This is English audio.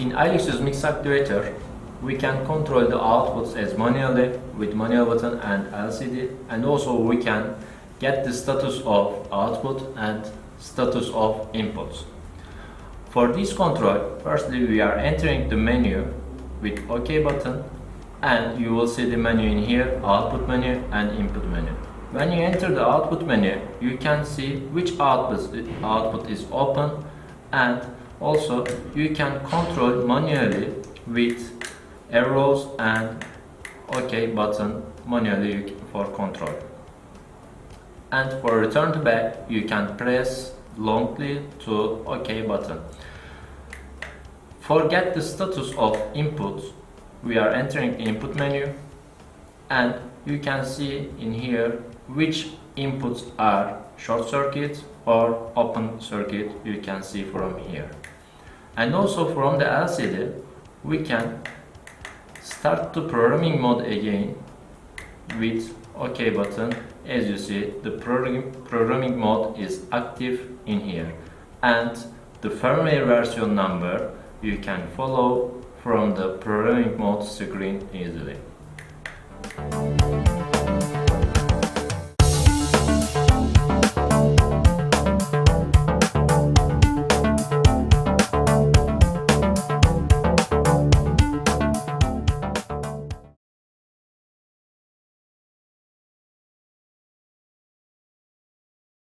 In iLexus Mix Actuator, we can control the outputs as manually with manual button and LCD, and also we can get the status of output and status of inputs. For this control, firstly we are entering the menu with OK button, and you will see the menu in here, output menu and input menu. When you enter the output menu, you can see which output is open, and also you can control manually with arrows and OK button manually for control. And for return to back, you can press longly to OK button. For get the status of inputs, we are entering the input menu, and you can see in here which inputs are short circuit or open circuit. You can see from here. And also from the LCD, we can start the programming mode again with OK button. As you see, the programming mode is active in here, and the firmware version number you can follow from the programming mode screen easily.